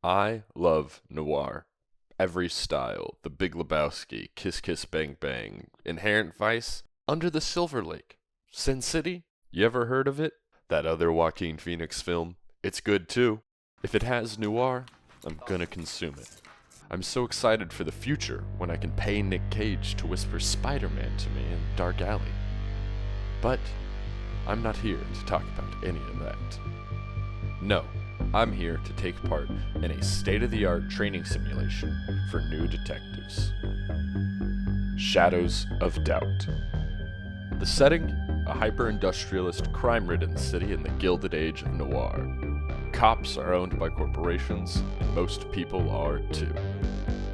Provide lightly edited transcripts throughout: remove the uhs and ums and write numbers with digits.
I love noir. Every style, The Big Lebowski, Kiss Kiss Bang Bang, Inherent Vice, Under the Silver Lake, Sin City. You ever heard of it? That other Joaquin Phoenix film? It's good too. If it has noir, I'm gonna consume it. I'm so excited for the future when I can pay Nick Cage to whisper Spider-Man to me in Dark Alley. But I'm not here to talk about any of that. No, I'm here to take part in a state-of-the-art training simulation for new detectives. Shadows of Doubt. The setting? A hyper-industrialist, crime-ridden city in the Gilded Age of noir. Cops are owned by corporations, and most people are too.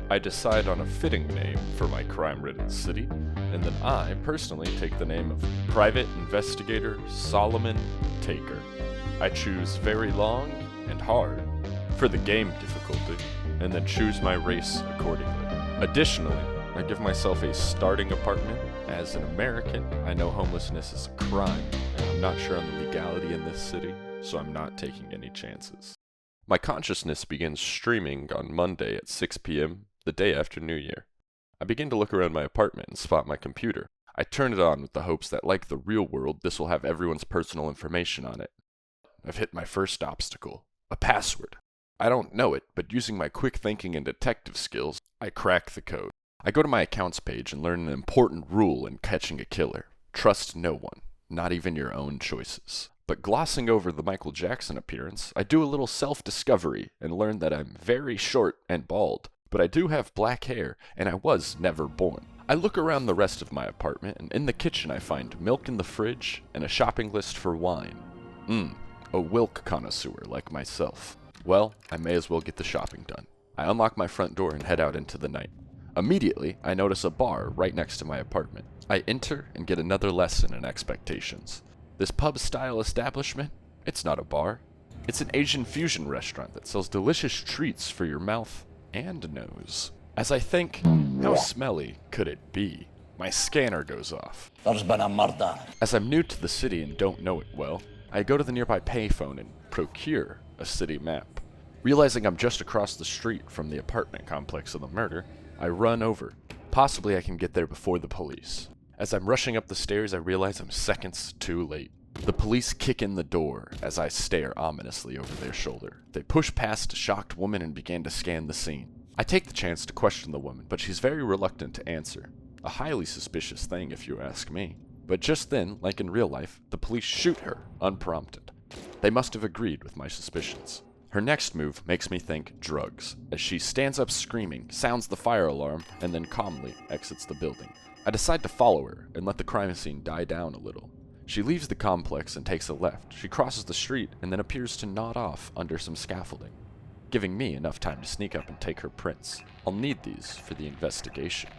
I decide on a fitting name for my crime-ridden city, and then I personally take the name of Private Investigator Solomon Taker. I choose very long and hard for the game difficulty, and then choose my race accordingly. Additionally, I give myself a starting apartment. As an American, I know homelessness is a crime, and I'm not sure on the legality in this city, so I'm not taking any chances. My consciousness begins streaming on Monday at 6 p.m., the day after New Year. I begin to look around my apartment and spot my computer. I turn it on with the hopes that, like the real world, this will have everyone's personal information on it. I've hit my first obstacle. A password. I don't know it, but using my quick thinking and detective skills, I crack the code. I go to my accounts page and learn an important rule in catching a killer. Trust no one, not even your own choices. But glossing over the Michael Jackson appearance, I do a little self-discovery and learn that I'm very short and bald, but I do have black hair, and I was never born. I look around the rest of my apartment, and in the kitchen I find milk in the fridge and a shopping list for wine. A Wilk connoisseur like myself. Well, I may as well get the shopping done. I unlock my front door and head out into the night. Immediately, I notice a bar right next to my apartment. I enter and get another lesson in expectations. This pub-style establishment? It's not a bar. It's an Asian fusion restaurant that sells delicious treats for your mouth and nose. As I think, how smelly could it be? My scanner goes off. As I'm new to the city and don't know it well, I go to the nearby payphone and procure a city map. Realizing I'm just across the street from the apartment complex of the murder, I run over. Possibly I can get there before the police. As I'm rushing up the stairs, I realize I'm seconds too late. The police kick in the door as I stare ominously over their shoulder. They push past a shocked woman and begin to scan the scene. I take the chance to question the woman, but she's very reluctant to answer. A highly suspicious thing, if you ask me. But just then, like in real life, the police shoot her, unprompted. They must have agreed with my suspicions. Her next move makes me think drugs, as she stands up screaming, sounds the fire alarm, and then calmly exits the building. I decide to follow her and let the crime scene die down a little. She leaves the complex and takes a left. She crosses the street and then appears to nod off under some scaffolding, giving me enough time to sneak up and take her prints. I'll need these for the investigation.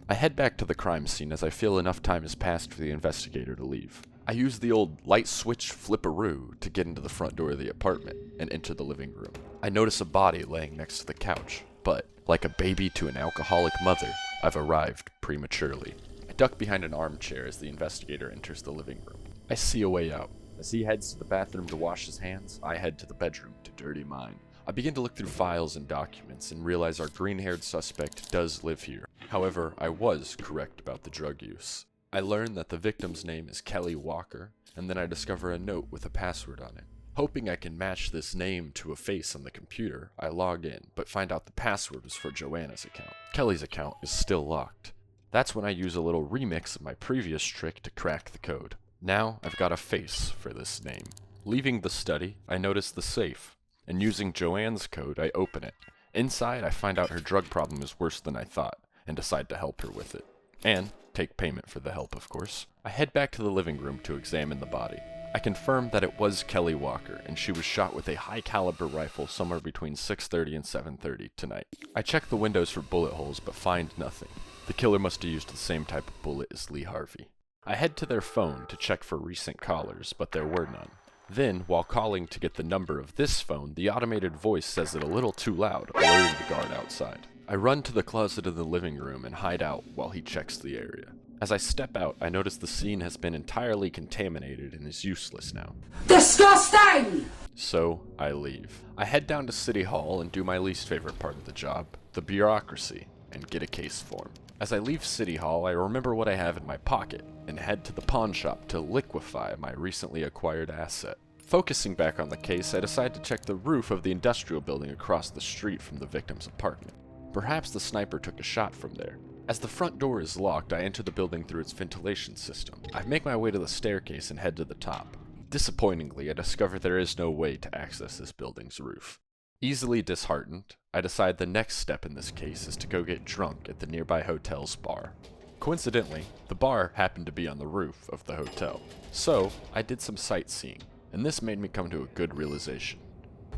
I head back to the crime scene as I feel enough time has passed for the investigator to leave. I use the old light switch flipperoo to get into the front door of the apartment and enter the living room. I notice a body laying next to the couch, but, like a baby to an alcoholic mother, I've arrived prematurely. I duck behind an armchair as the investigator enters the living room. I see a way out. As he heads to the bathroom to wash his hands, I head to the bedroom to dirty mine. I begin to look through files and documents and realize our green-haired suspect does live here. However, I was correct about the drug use. I learn that the victim's name is Kelly Walker, and then I discover a note with a password on it. Hoping I can match this name to a face on the computer, I log in, but find out the password was for Joanna's account. Kelly's account is still locked. That's when I use a little remix of my previous trick to crack the code. Now I've got a face for this name. Leaving the study, I notice the safe, and using Joanne's code, I open it. Inside, I find out her drug problem is worse than I thought, and decide to help her with it. And take payment for the help, of course. I head back to the living room to examine the body. I confirm that it was Kelly Walker, and she was shot with a high-caliber rifle somewhere between 6:30 and 7:30 tonight. I check the windows for bullet holes, but find nothing. The killer must have used the same type of bullet as Lee Harvey. I head to their phone to check for recent callers, but there were none. Then, while calling to get the number of this phone, the automated voice says it a little too loud, alerting the guard outside. I run to the closet of the living room and hide out while he checks the area. As I step out, I notice the scene has been entirely contaminated and is useless now. Disgusting! So, I leave. I head down to City Hall and do my least favorite part of the job, the bureaucracy, and get a case form. As I leave City Hall, I remember what I have in my pocket and head to the pawn shop to liquefy my recently acquired asset. Focusing back on the case, I decide to check the roof of the industrial building across the street from the victim's apartment. Perhaps the sniper took a shot from there. As the front door is locked, I enter the building through its ventilation system. I make my way to the staircase and head to the top. Disappointingly, I discover there is no way to access this building's roof. Easily disheartened, I decide the next step in this case is to go get drunk at the nearby hotel's bar. Coincidentally, the bar happened to be on the roof of the hotel. So, I did some sightseeing, and this made me come to a good realization.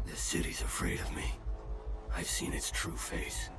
The city's afraid of me. I've seen its true face.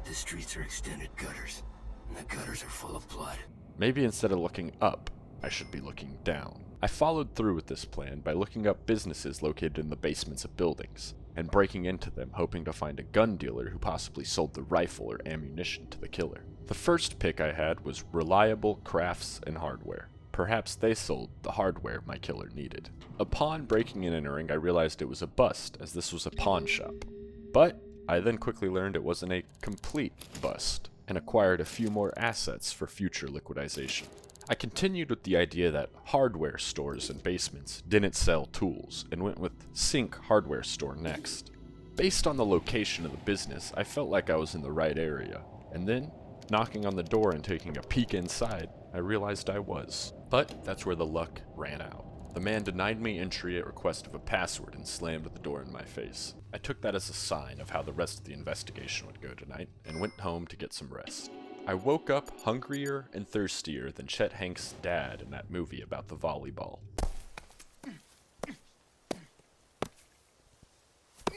The streets are extended gutters, and the gutters are full of blood. Maybe instead of looking up, I should be looking down. I followed through with this plan by looking up businesses located in the basements of buildings, and breaking into them hoping to find a gun dealer who possibly sold the rifle or ammunition to the killer. The first pick I had was Reliable Crafts and Hardware. Perhaps they sold the hardware my killer needed. Upon breaking and entering, I realized it was a bust, as this was a pawn shop. But I then quickly learned it wasn't a complete bust, and acquired a few more assets for future liquidization. I continued with the idea that hardware stores and basements didn't sell tools, and went with Sink Hardware Store next. Based on the location of the business, I felt like I was in the right area, and then, knocking on the door and taking a peek inside, I realized I was. But that's where the luck ran out. The man denied me entry at request of a password and slammed the door in my face. I took that as a sign of how the rest of the investigation would go tonight, and went home to get some rest. I woke up hungrier and thirstier than Chet Hanks' dad in that movie about the volleyball.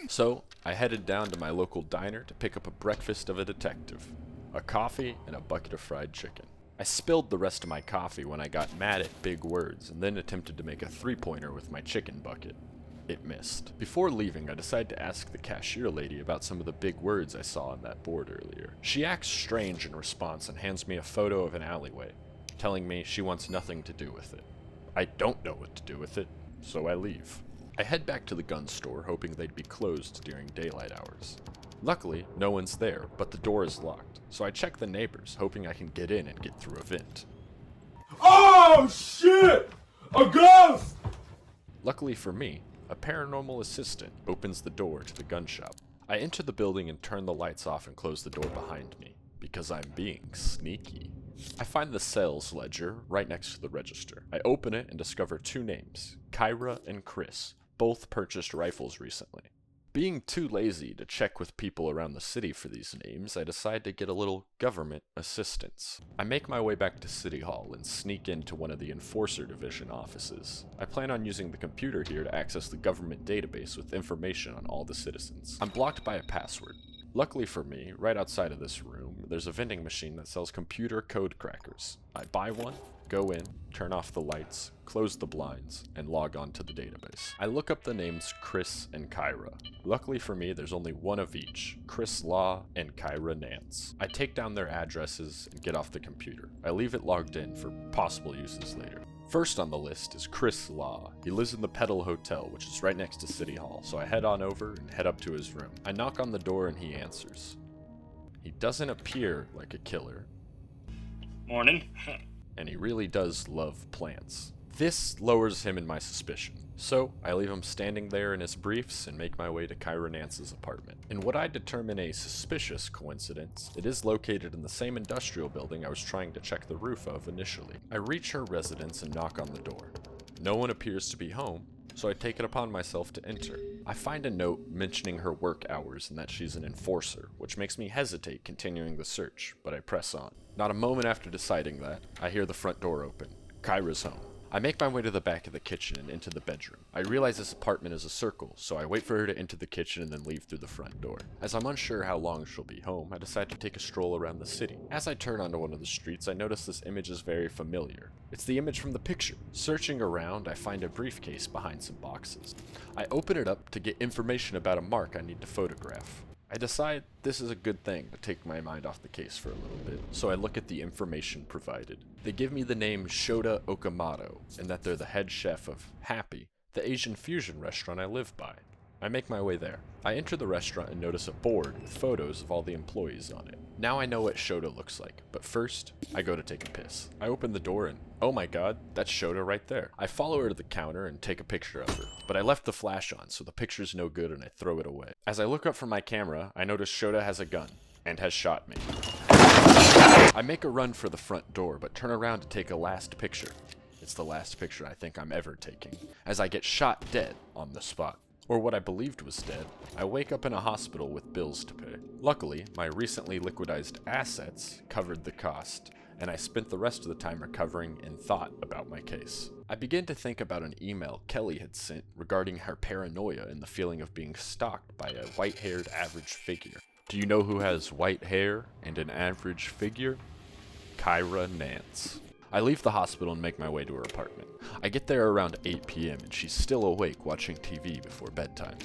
So, I headed down to my local diner to pick up a breakfast of a detective, a coffee and a bucket of fried chicken. I spilled the rest of my coffee when I got mad at big words and then attempted to make a three-pointer with my chicken bucket. It missed. Before leaving, I decided to ask the cashier lady about some of the big words I saw on that board earlier. She acts strange in response and hands me a photo of an alleyway, telling me she wants nothing to do with it. I don't know what to do with it, so I leave. I head back to the gun store, hoping they'd be closed during daylight hours. Luckily, no one's there, but the door is locked, so I check the neighbors, hoping I can get in and get through a vent. Oh shit! A ghost! Luckily for me, a paranormal assistant opens the door to the gun shop. I enter the building and turn the lights off and close the door behind me, because I'm being sneaky. I find the sales ledger right next to the register. I open it and discover two names, Kyra and Chris, both purchased rifles recently. Being too lazy to check with people around the city for these names, I decide to get a little government assistance. I make my way back to City Hall and sneak into one of the Enforcer Division offices. I plan on using the computer here to access the government database with information on all the citizens. I'm blocked by a password. Luckily for me, right outside of this room, there's a vending machine that sells computer code crackers. I buy one, go in, turn off the lights, close the blinds, and log on to the database. I look up the names Chris and Kyra. Luckily for me, there's only one of each, Chris Law and Kyra Nance. I take down their addresses and get off the computer. I leave it logged in for possible uses later. First on the list is Chris Law. He lives in the Petal Hotel, which is right next to City Hall, so I head on over and head up to his room. I knock on the door and he answers. He doesn't appear like a killer. Morning. And he really does love plants. This lowers him in my suspicion, so I leave him standing there in his briefs and make my way to Kyra Nance's apartment. In what I determine a suspicious coincidence, it is located in the same industrial building I was trying to check the roof of initially. I reach her residence and knock on the door. No one appears to be home, so I take it upon myself to enter. I find a note mentioning her work hours and that she's an enforcer, which makes me hesitate continuing the search, but I press on. Not a moment after deciding that, I hear the front door open. Kyra's home. I make my way to the back of the kitchen and into the bedroom. I realize this apartment is a circle, so I wait for her to enter the kitchen and then leave through the front door. As I'm unsure how long she'll be home, I decide to take a stroll around the city. As I turn onto one of the streets, I notice this image is very familiar. It's the image from the picture. Searching around, I find a briefcase behind some boxes. I open it up to get information about a mark I need to photograph. I decide this is a good thing to take my mind off the case for a little bit, so I look at the information provided. They give me the name Shota Okamoto, and that they're the head chef of Happy, the Asian fusion restaurant I live by. I make my way there. I enter the restaurant and notice a board with photos of all the employees on it. Now I know what Shota looks like, but first, I go to take a piss. I open the door and, oh my god, that's Shota right there. I follow her to the counter and take a picture of her, but I left the flash on, so the picture's no good and I throw it away. As I look up from my camera, I notice Shota has a gun, and has shot me. I make a run for the front door, but turn around to take a last picture. It's the last picture I think I'm ever taking, as I get shot dead on the spot. Or what I believed was dead. I wake up in a hospital with bills to pay. Luckily, my recently liquidized assets covered the cost, and I spent the rest of the time recovering and thought about my case. I began to think about an email Kelly had sent regarding her paranoia and the feeling of being stalked by a white-haired average figure. Do you know who has white hair and an average figure? Kyra Nance. I leave the hospital and make my way to her apartment. I get there around 8 p.m. and she's still awake watching TV before bedtime.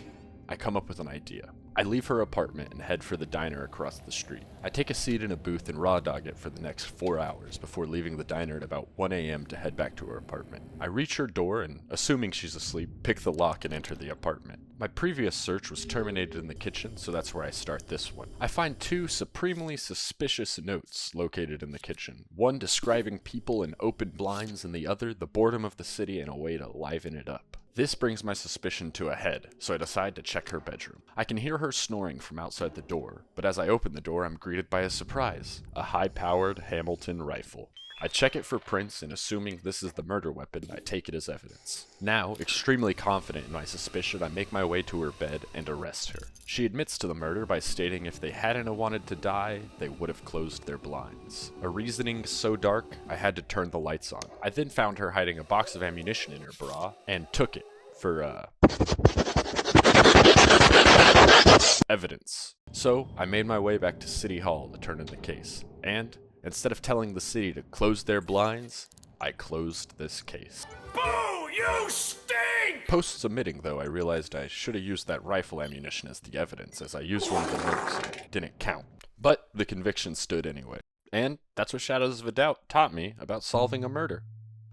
I come up with an idea. I leave her apartment and head for the diner across the street. I take a seat in a booth and raw dog it for the next 4 hours before leaving the diner at about 1 a.m. to head back to her apartment. I reach her door and, assuming she's asleep, pick the lock and enter the apartment. My previous search was terminated in the kitchen, so that's where I start this one. I find 2 supremely suspicious notes located in the kitchen. One describing people in open blinds and the other the boredom of the city and a way to liven it up. This brings my suspicion to a head, so I decide to check her bedroom. I can hear her snoring from outside the door, but as I open the door, I'm greeted by a surprise. A high-powered Hamilton rifle. I check it for prints, and assuming this is the murder weapon, I take it as evidence. Now, extremely confident in my suspicion, I make my way to her bed and arrest her. She admits to the murder by stating if they hadn't wanted to die, they would have closed their blinds. A reasoning so dark, I had to turn the lights on. I then found her hiding a box of ammunition in her bra, and took it for, evidence. So, I made my way back to City Hall to turn in the case, and instead of telling the city to close their blinds, I closed this case. Boo! You stink! Post-submitting, though, I realized I should have used that rifle ammunition as the evidence, as I used one of the notes and it didn't count. But the conviction stood anyway. And that's what Shadows of a Doubt taught me about solving a murder.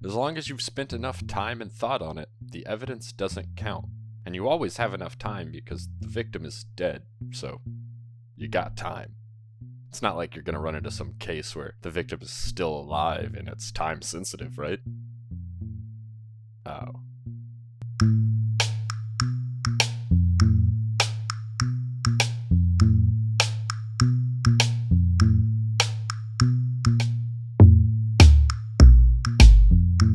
As long as you've spent enough time and thought on it, the evidence doesn't count. And you always have enough time because the victim is dead, so you got time. It's not like you're gonna run into some case where the victim is still alive and it's time sensitive, right? Oh.